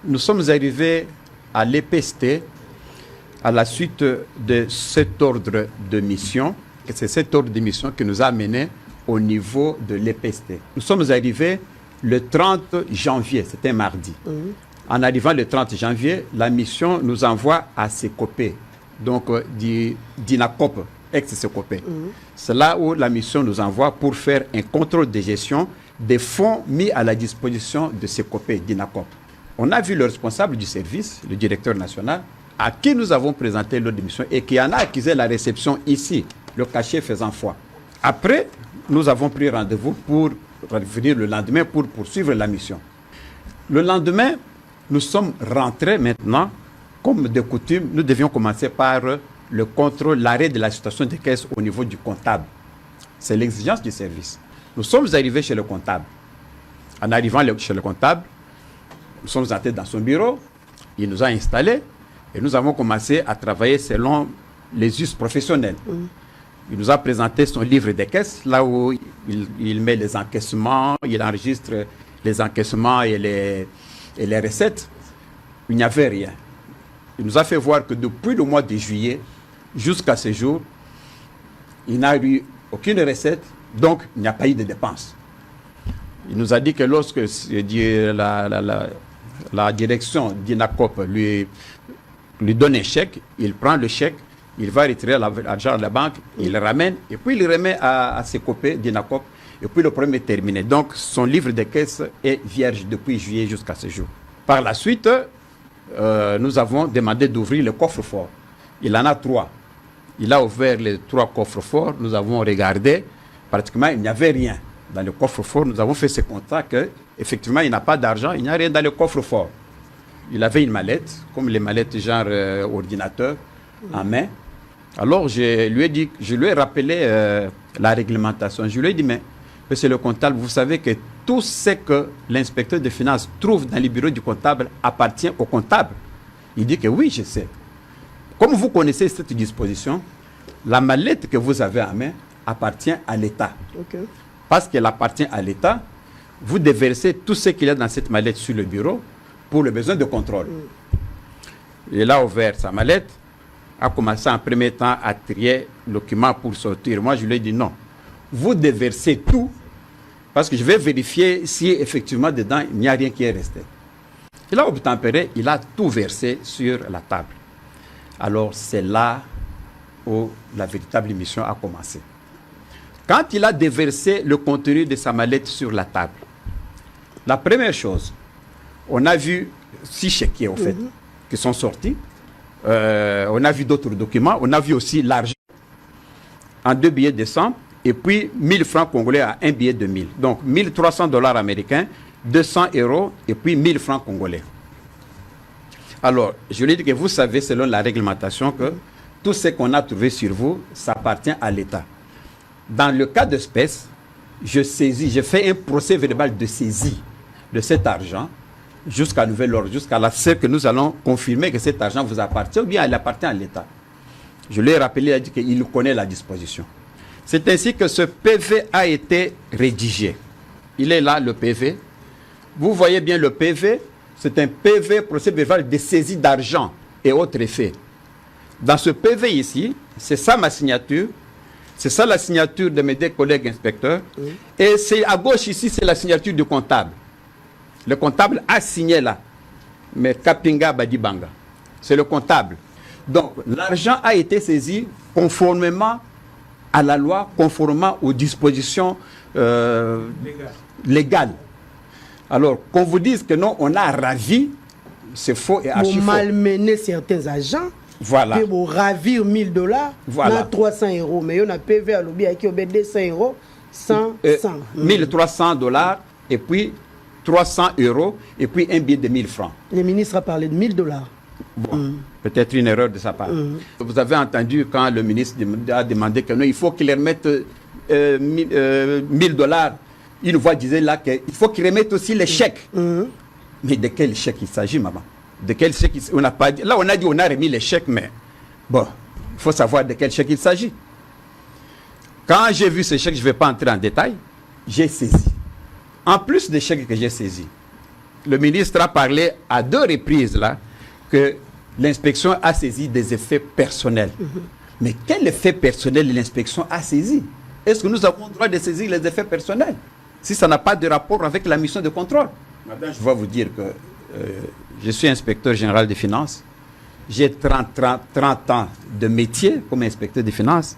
nous sommes arrivés à l'EPST à la suite de cet ordre de mission. C'est cet ordre de mission qui nous a amenés au niveau de l'EPST. Nous sommes arrivés le 30 janvier, c'était un mardi. En arrivant le 30 janvier, la mission nous envoie à Sekopé, donc d'INACOP, ex-Sekopé. C'est là où la mission nous envoie pour faire un contrôle de gestion des fonds mis à la disposition de Sekopé, d'INACOP. On a vu le responsable du service, le directeur national, à qui nous avons présenté l'ordre de mission et qui en a accusé la réception ici, le cachet faisant foi. Après, nous avons pris rendez-vous pour revenir le lendemain pour poursuivre la mission. Le lendemain, nous sommes rentrés maintenant, comme de coutume, nous devions commencer par le contrôle, l'arrêt de la situation des caisses au niveau du comptable. C'est l'exigence du service. Nous sommes arrivés chez le comptable. En arrivant chez le comptable, nous sommes entrés dans son bureau, il nous a installés et nous avons commencé à travailler selon les us professionnels. Il nous a présenté son livre des caisses, là où il met les encaissements, il enregistre les encaissements et les recettes. Il n'y avait rien. Il nous a fait voir que depuis le mois de juillet jusqu'à ce jour, il n'a eu aucune recette, donc il n'y a pas eu de dépenses. Il nous a dit que lorsque la direction d'INACOP lui donne un chèque, il prend le chèque, il va retirer l'argent de la banque, il le ramène, et puis il le remet à ses copains d'INACOP, et puis le problème est terminé. Donc son livre de caisse est vierge depuis juillet jusqu'à ce jour. Par la suite, nous avons demandé d'ouvrir le coffre-fort. Il en a 3. Il a ouvert les 3 coffres-forts, nous avons regardé, pratiquement il n'y avait rien dans le coffre-fort. Nous avons fait ce constat qu'effectivement il n'a pas d'argent, il n'y a rien dans le coffre-fort. Il avait une mallette, comme les mallettes genre ordinateur, en main. Alors je lui ai rappelé la réglementation. Je lui ai dit, mais monsieur le comptable, vous savez que tout ce que l'inspecteur des finances trouve dans les bureaux du comptable appartient au comptable. Il dit que oui, je sais. Comme vous connaissez cette disposition, la mallette que vous avez en main appartient à l'État. Parce qu'elle appartient à l'État, vous déversez tout ce qu'il y a dans cette mallette sur le bureau pour le besoin de contrôle. Il a ouvert sa mallette, a commencé en premier temps à trier le document pour sortir. Moi, je lui ai dit non. Vous déversez tout parce que je vais vérifier si effectivement dedans il n'y a rien qui est resté. Il a obtempéré, il a tout versé sur la table. Alors c'est là où la véritable mission a commencé. Quand il a déversé le contenu de sa mallette sur la table, la première chose, on a vu 6 chéquiers au fait qui sont sortis. On a vu d'autres documents. On a vu aussi l'argent en 2 billets de 100 et puis 1000 francs congolais à un billet de 1000. Donc 1300 $ américains, 200 € et puis 1000 francs congolais. Alors, je lui ai dit que vous savez, selon la réglementation, que tout ce qu'on a trouvé sur vous, ça appartient à l'État. Dans le cas d'espèce, je fais un procès verbal de saisie de cet argent jusqu'à nouvel ordre, jusqu'à la ce que nous allons confirmer que cet argent vous appartient ou bien il appartient à l'État. Je lui ai rappelé, il a dit qu'il connaît la disposition. C'est ainsi que ce PV a été rédigé. Il est là, le PV. Vous voyez bien le PV, c'est un PV, procès verbal de saisie d'argent et autres effets. Dans ce PV ici, c'est ça ma signature, c'est ça la signature de mes 2 collègues inspecteurs, et c'est à gauche ici, c'est la signature du comptable. Le comptable a signé là, mais Kapinga Badibanga, c'est le comptable. Donc l'argent a été saisi conformément à la loi, conformément aux dispositions légales. Alors, qu'on vous dise que non, on a ravi, c'est faux et archi faux. Pour malmener certains agents, voilà. Pour ravir 1000 $, voilà. 300 €. Mais on a PV à l'objet qui a 200 €, 100, 100. 1300 $ et puis 300 € et puis un billet de 1000 francs. Le ministre a parlé de 1000 $. Bon, peut-être une erreur de sa part. Vous avez entendu quand le ministre a demandé que non, il faut qu'il remette 1000 $. Une voix disait là qu'il faut qu'il remette aussi les chèques. Mais de quel chèque il s'agit, maman? De quel chèque on n'a pas dit. Là, on a dit on a remis les chèques, mais bon, il faut savoir de quel chèque il s'agit. Quand j'ai vu ce chèque, je ne vais pas entrer en détail, j'ai saisi. En plus des chèques que j'ai saisis, le ministre a parlé à 2 reprises là que l'inspection a saisi des effets personnels. Mais quel effet personnel l'inspection a saisi? Est-ce que nous avons le droit de saisir les effets personnels si ça n'a pas de rapport avec la mission de contrôle? Madame, je vais vous dire que je suis inspecteur général des finances. J'ai 30 ans de métier comme inspecteur des finances.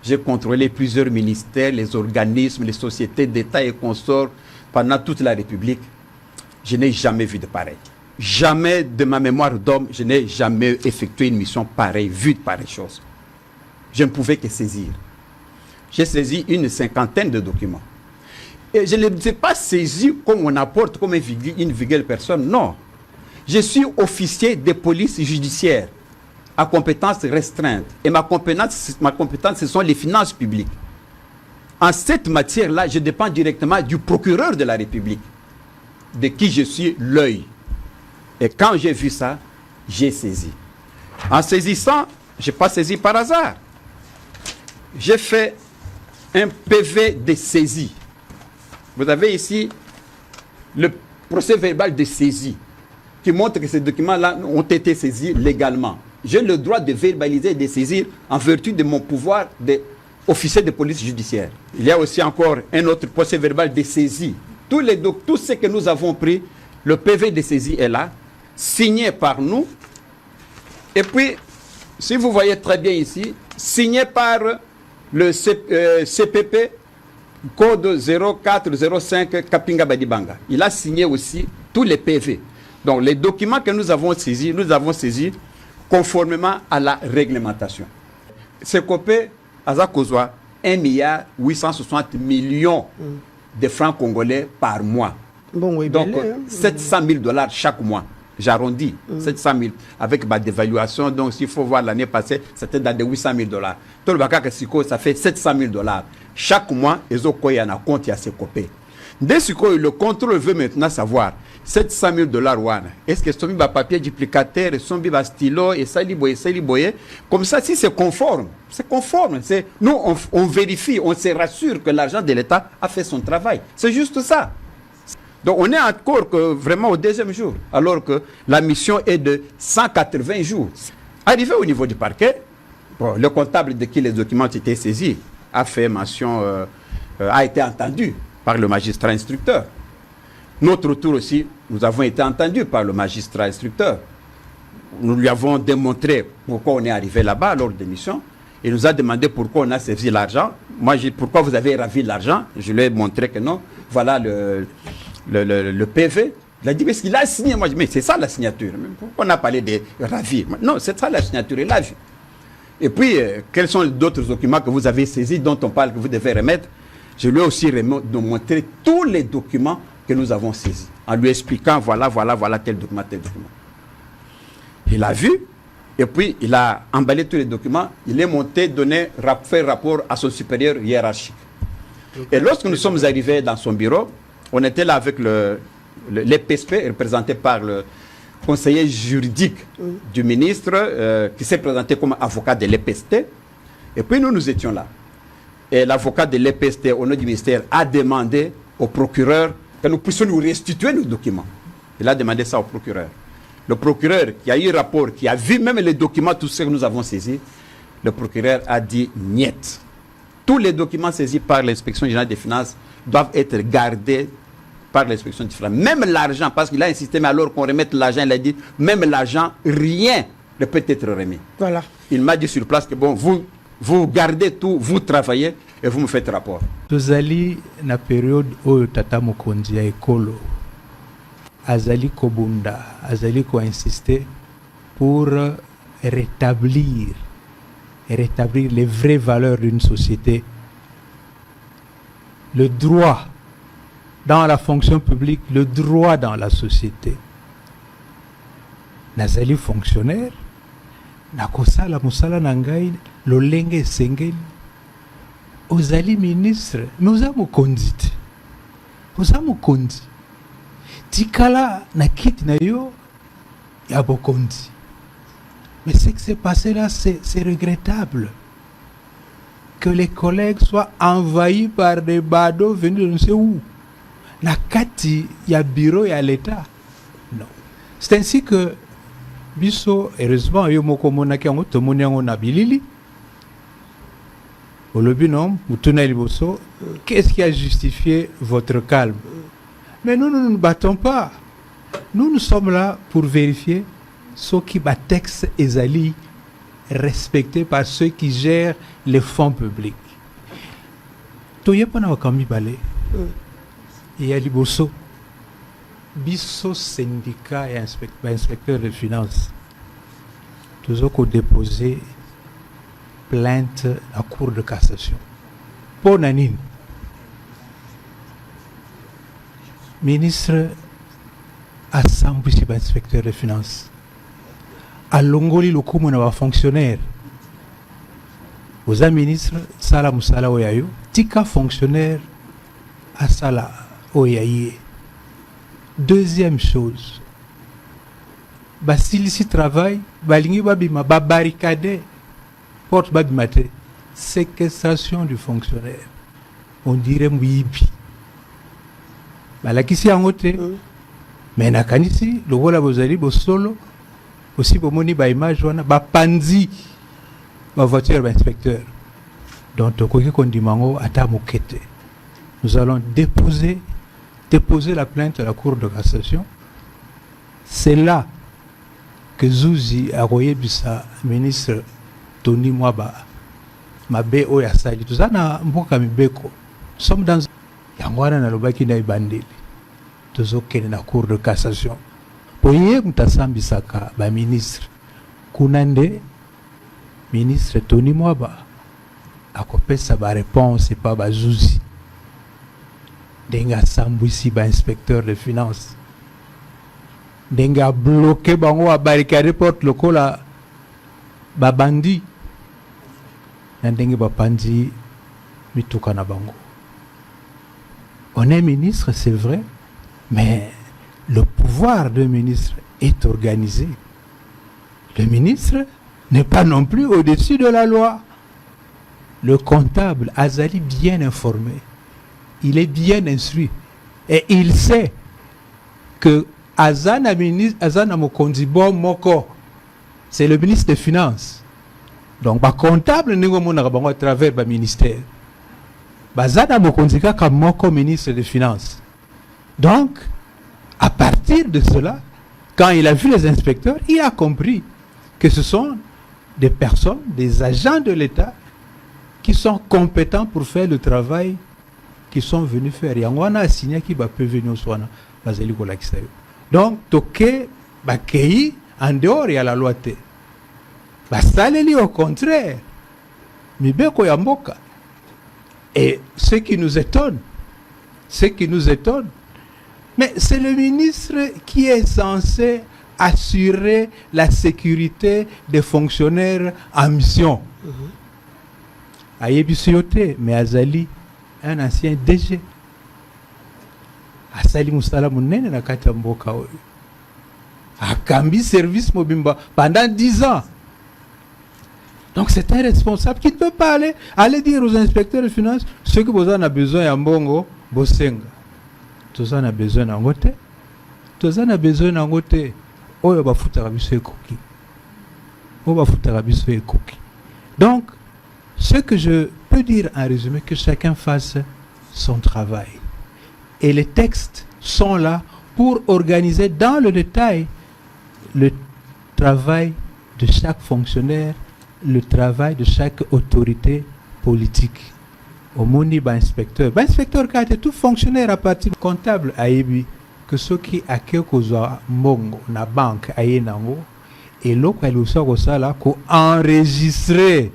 J'ai contrôlé plusieurs ministères, les organismes, les sociétés d'État et consorts pendant toute la République. Je n'ai jamais vu de pareil. Jamais de ma mémoire d'homme, je n'ai jamais effectué une mission pareille, vu de pareilles choses. Je ne pouvais que saisir. J'ai saisi une 50aine de documents. Et je ne les ai pas saisis comme on apporte comme une vulgaire personne, non. Je suis officier de police judiciaire à compétence restreinte. Et ma compétence, ce sont les finances publiques. En cette matière-là, je dépends directement du procureur de la République, de qui je suis l'œil. Et quand j'ai vu ça, j'ai saisi. En saisissant, je n'ai pas saisi par hasard. J'ai fait un PV de saisie. Vous avez ici le procès verbal de saisie qui montre que ces documents-là ont été saisis légalement. J'ai le droit de verbaliser et de saisir en vertu de mon pouvoir d'officier de police judiciaire. Il y a aussi encore un autre procès verbal de saisie. Tout ce que nous avons pris, le PV de saisie est là, signé par nous. Et puis, si vous voyez très bien ici, signé par le CPP, code 0405 Kapinga Badibanga. Il a signé aussi tous les PV. Donc, les documents que nous avons saisis conformément à la réglementation. C'est copé à Zakozwa 1,860 milliard de francs congolais par mois. Bon, oui, donc, $700,000 chaque mois. J'arrondis, 700 000 avec ma dévaluation. Donc, s'il faut voir l'année passée, c'était dans des $800,000. Tout le Bakaka Siko, ça fait $700,000. Chaque mois, ils ont quoi, il y en a compte, il y a ces copés. Dès que le contrôle veut maintenant savoir $700,000, est-ce que son papier duplicateur, son stylo, et ça, comme ça, si c'est conforme, nous, on vérifie, on se rassure que l'argent de l'État a fait son travail. C'est juste ça. Donc, on est encore vraiment au 2e jour, alors que la mission est de 180 jours. Arrivé au niveau du parquet, le comptable de qui les documents ont été saisis a fait mention, a été entendu par le magistrat instructeur. Notre tour aussi, nous avons été entendus par le magistrat instructeur. Nous lui avons démontré pourquoi on est arrivé là-bas lors des missions. Il nous a demandé pourquoi on a saisi l'argent. Moi, pourquoi vous avez ravi l'argent? Je lui ai montré que non. Voilà le PV. Il a dit, mais ce qu'il a signé, moi je dis, mais c'est ça la signature. Pourquoi on a parlé de ravi? Non, c'est ça la signature, il l'a vu. Et puis, quels sont d'autres documents que vous avez saisis, dont on parle que vous devez remettre? Je lui ai aussi montré tous les documents que nous avons saisis, en lui expliquant, voilà, tel document, tel document. Il a vu, et puis il a emballé tous les documents, il est monté, faire rapport à son supérieur hiérarchique. Et lorsque nous sommes arrivés dans son bureau, on était là avec l'EPSP, représenté par le conseiller juridique du ministre, qui s'est présenté comme avocat de l'EPST. Et puis nous étions là. Et l'avocat de l'EPST, au nom du ministère, a demandé au procureur que nous puissions nous restituer nos documents. Il a demandé ça au procureur. Le procureur, qui a eu rapport, qui a vu même les documents, tout ce que nous avons saisis, le procureur a dit niet. Tous les documents saisis par l'inspection générale des finances doivent être gardés par l'inspection des finances. Même l'argent, parce qu'il a insisté, mais alors qu'on remette l'argent, il a dit, même l'argent, rien ne peut être remis. Voilà. Il m'a dit sur place que bon, vous gardez tout, vous travaillez et vous me faites rapport. Tozali na période où Tata Mokonzi a écolo, azali kobunda, azali ko insister pour rétablir les vraies valeurs d'une société, le droit dans la fonction publique, le droit dans la société. Nazali fonctionnaire, nakosala musala nangai lolenge sengeli. Ozali ministre, mais oza mokonzi. Tikala na kiti na yo ya bokonzi. Mais ce qui s'est passé là, c'est regrettable. Que les collègues soient envahis par des badauds venus de ne sais où. Na kati ya bureau ya l'État. Non. C'est ainsi que biso heureusement yo moko monaki yango tomoni yango na bilili olobi non mutuna liboso. Qu'est-ce qui a justifié votre calme? Mais nous ne nous battons pas. Nous sommes là pour vérifier ce qui va texte ezali respecté par ceux qui gèrent les fonds publics. Toyepana wakami bale. Et à liboso biso syndicat et inspecteur de finances toujours qu'on déposer plainte à cour de cassation pour nanine ministre assemblée chez inspecteur de finances à longoli le coup na fonctionnaire aux ministre sala musala oyayo tika fonctionnaire à sala oyaye. Deuxième chose, s'il ici travaille, balingi babima barricade porte babimate séquestration du fonctionnaire. On dirait mouibi. La kisi angote, mais na kanisi le vola bozali bo solo aussi bo moni ba image wana ba panzi ba voiture ba inspecteur. Donc tokoki kondimango ata mokete. Nous allons déposer la plainte à la Cour de cassation. C'est là que Zouzi a envoyé sa ministre Tony Mwaba, Mabe Oyasali. Tout ça, nous sommes dans Yangwana na Lobaki na Ibandeli. Tout ça, la Cour de cassation. Pour y aller, Mutassambisaka, ba ministre Kunande, ministre Tony Mwaba, a coupé sa réponse et pas ba Zouzi. Denga sambouisi ba inspecteur de finances. Denga bloqué bango a barricade porte lokola ba bandi. Denga ba pandi mituka na bango. On est ministre, c'est vrai, mais le pouvoir de ministre est organisé. Le ministre n'est pas non plus au-dessus de la loi. Le comptable Azali bien informé. Il est bien instruit et il sait que Azana Mokondibo Moko, c'est le ministre des Finances. Donc, le comptable à travers le ministère. Azana Mokondika comme Moko, ministre des Finances. Donc, à partir de cela, quand il a vu les inspecteurs, il a compris que ce sont des personnes, des agents de l'État qui sont compétents pour faire le travail qui sont venus faire. Yangwana a signé qui va venir au soin. Donc, toke bakei en dehors il y a la loi te. Basaleli au contraire. Mibeko yamboka. Et ce qui nous étonne, mais c'est le ministre qui est censé assurer la sécurité des fonctionnaires en mission. Ayebisiote, mais Azali, un ancien DG. Asali Moussala Mounene na kati mboka oyo. Akambi service mobimba pendant 10 ans. Donc c'est un responsable qui ne peut pas aller dire aux inspecteurs de finances ce que vous en avez besoin à Mbongo, Bosenga. Tous en a besoin d'angote. Tous en a besoin d'angote. Oyo ba futara biso ekoki. Oyo ba futara biso ekoki. Donc ce que je peux dire en résumé, que chacun fasse son travail. Et les textes sont là pour organiser dans le détail le travail de chaque fonctionnaire, le travail de chaque autorité politique. Au moni inspecteur. Inspecteur qui a été tout fonctionnaire à partir comptable à Ebi, que ceux qui a quelque chose mongo na banque à Yenango, et l'autre elle aussi ça là qu'on enregistrer.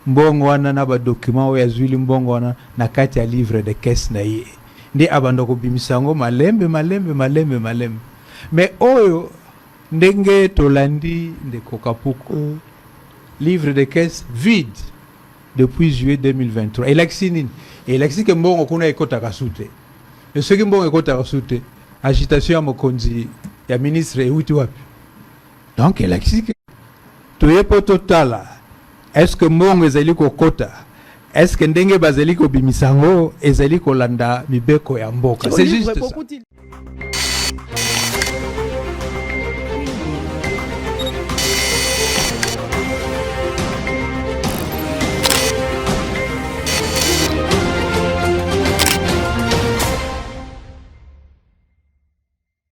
Mbongo wana na ba document o yazwili mbongo wana na kati ya livre de caisse na ye ndi abando ko bimisango malembe mais oyo ndenge tolandi de kokapuko livre de caisse vide depuis juillet 2023 elakisi ke mbongo kuna ekota kasute et ce qui mbongo ekota kasute agitation ya mokonzi ya ministre euti wapi donc elakisi ke toyepo totala. Est-ce que mbongo ezali kokota? Est-ce que ndenge bazali ko bimisango ezali kolanda mibeko ya mboka? C'est juste ça.